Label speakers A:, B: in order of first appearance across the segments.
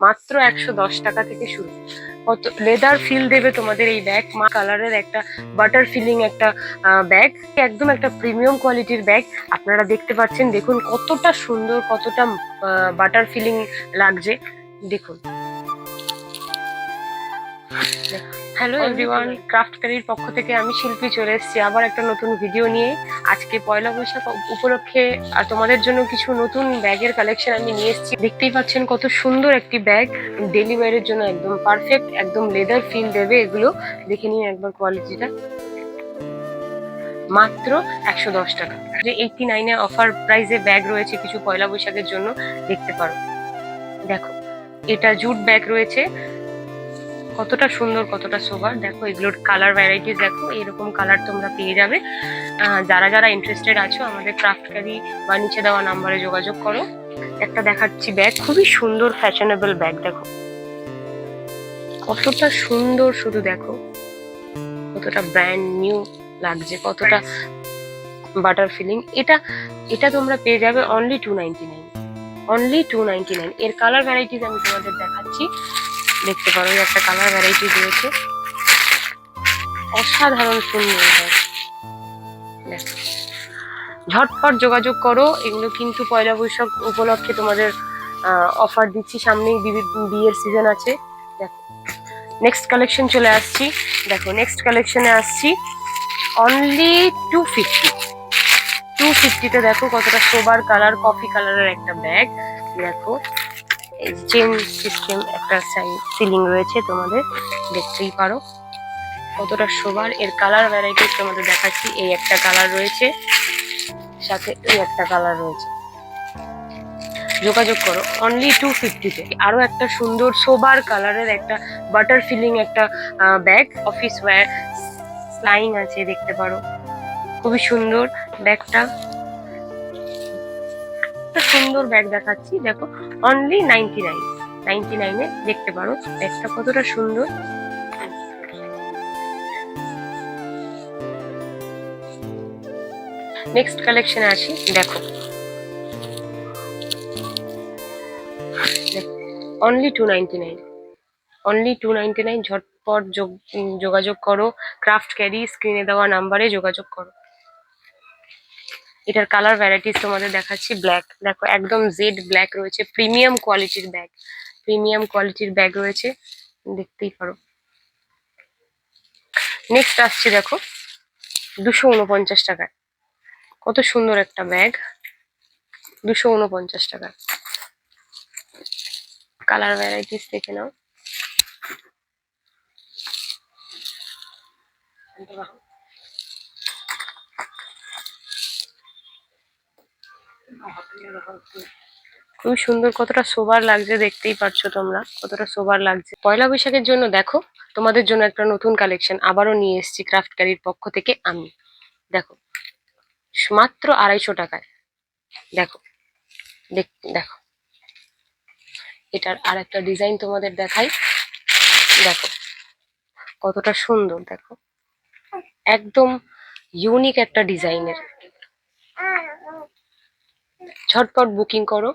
A: মাত্র 110 টাকা থেকে শুরু। কত লেদার ফিল দেবে তোমাদের এই ব্যাগ, মা কালারের একটা বাটার ফিলিং একটা ব্যাগ, একদম একটা প্রিমিয়াম কোয়ালিটির ব্যাগ। আপনারা দেখতে পাচ্ছেন, দেখুন কতটা সুন্দর, কতটা বাটার ফিলিং লাগছে, দেখুন। হ্যালো এভরিওয়ান, ক্রাফটকারির পক্ষ থেকে আমি শিল্পী চলে এসেছি আবার একটা নতুন ভিডিও নিয়ে। আজকে পয়লা বৈশাখ উপলক্ষে আর তোমাদের জন্য কিছু নতুন ব্যাগের কালেকশন আমি নিয়ে এসেছি। দেখতেই পাচ্ছেন কত সুন্দর একটি ব্যাগ, ডেলি ওয়্যারের জন্য একদম পারফেক্ট, একদম লেদার ফিল দেবে এগুলো। দেখে নিন একবার কোয়ালিটিটা। মাত্র 110 টাকা। 89-এ অফার প্রাইসে ব্যাগ রয়েছে কিছু পয়লা বৈশাখের জন্য, দেখতে পারো। দেখো, এটা জুট ব্যাগ রয়েছে, কতটা সুন্দর, কতটা সোবার। দেখো এগুলোর কালার ভ্যারাইটিস দেখো, এরকম কালার তোমরা পেয়ে যাবে। যারা যারা ইন্টারেস্টেড আছো আমাদের ক্রাফটকারি বা নিচে দেওয়া নাম্বারে যোগাযোগ করো। একটা দেখাচ্ছি ব্যাগ, খুবই সুন্দর ফ্যাশনেবল ব্যাগ। দেখো কতটা সুন্দর, শুধু দেখো কতটা ব্র্যান্ড নিউ লাগছে, কতটা বাটার ফিলিং। এটা এটা তোমরা পেয়ে যাবে অনলি 299, অনলি 299। এর কালার ভ্যারাইটিস আমি তোমাদের দেখাচ্ছি, দেখতে পারো। একটা কালার ভ্যারাইটি রয়েছে, অসাধারণ সুন্দর। দেখো, ঝটপট যোগাযোগ করো। এগুলো কিন্তু পয়লা বৈশাখ উপলক্ষে তোমাদের অফার দিচ্ছি, সামনেই বিয়ের সিজন আছে। দেখো নেক্সট কালেকশন চলে আসছি। দেখো নেক্সট কালেকশনে আসছি অনলি 250। 250-তে দেখো কতটা সোবার কালার, কফি কালারের একটা ব্যাগ। দেখো চেন সিস্টেম একটা সিলিং রয়েছে, তোমাদের দেখতেই পারো কতটা সোবার। এর কালার ভ্যারাইটিস তোমাদের দেখাচ্ছি। এই একটা কালার রয়েছে, সাথে এই একটা কালার রয়েছে। যোগাযোগ করো অনলি 250-তে। আরো একটা সুন্দর সোবার কালারের একটা বাটার ফিলিং একটা ব্যাগ, অফিস ওয়্যার স্লাইং আছে, দেখতে পারো খুবই সুন্দর ব্যাগটা। সুন্দর ব্যাগ দেখাচ্ছি, দেখো অনলি 99-এ দেখতে পারো ব্যাগটা কতটা সুন্দর। নেক্সট কালেকশনে আসি। দেখো অনলি 299, অনলি 299। ঝটপট যোগাযোগ করো ক্রাফটকারি, স্ক্রিনে দেওয়া নাম্বারে যোগাযোগ করো। এটার কালার ভ্যারাইটিস তোমাদের দেখাচ্ছি। ব্ল্যাক, দেখো একদম জেড ব্ল্যাক রয়েছে, প্রিমিয়াম কোয়ালিটির ব্যাগ, প্রিমিয়াম কোয়ালিটির ব্যাগ রয়েছে, দেখতেই পারো। নেক্সট আসছে দেখো 249 টাকায়, কত সুন্দর একটা ব্যাগ, 249 টাকা। কালার ভ্যারাইটিস দেখে নাও। খুবই সুন্দর, কতটা সোবার লাগছে, দেখতেই পাচ্ছ তোমরা কতটা সোবার লাগছে। পয়লা বৈশাখের জন্য দেখো তোমাদের জন্য একটা নতুন কালেকশন আবারও নিয়ে এসেছি ক্রাফটকারির পক্ষ থেকে আমি। দেখো মাত্র 250 টাকায়। দেখো দেখো এটার আর একটা ডিজাইন তোমাদের দেখাই। দেখো কতটা সুন্দর, দেখো একদম ইউনিক একটা ডিজাইনের। ঝটপট বুকিং করো,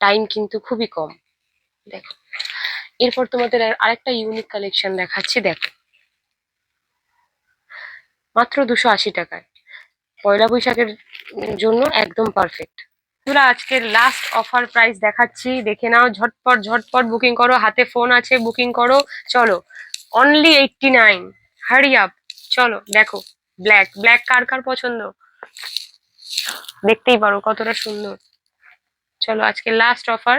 A: টাইম কিন্তু খুবই কম। দেখো এরপর তোমাদের আরেকটা ইউনিক কালেকশন দেখাচ্ছি। দেখো মাত্র 280 টাকায়, পয়লা বৈশাখের জন্য একদম পারফেক্ট। তোমরা আজকের লাস্ট অফার প্রাইস দেখাচ্ছি, দেখে নাও। ঝটপট ঝটপট বুকিং করো, হাতে ফোন আছে, বুকিং করো। চলো অনলি 89, হারি আপ। চলো দেখো ব্ল্যাক, ব্ল্যাক কার কার পছন্দ, দেখতেই পারো কতটা সুন্দর। চলো আজকে লাস্ট অফার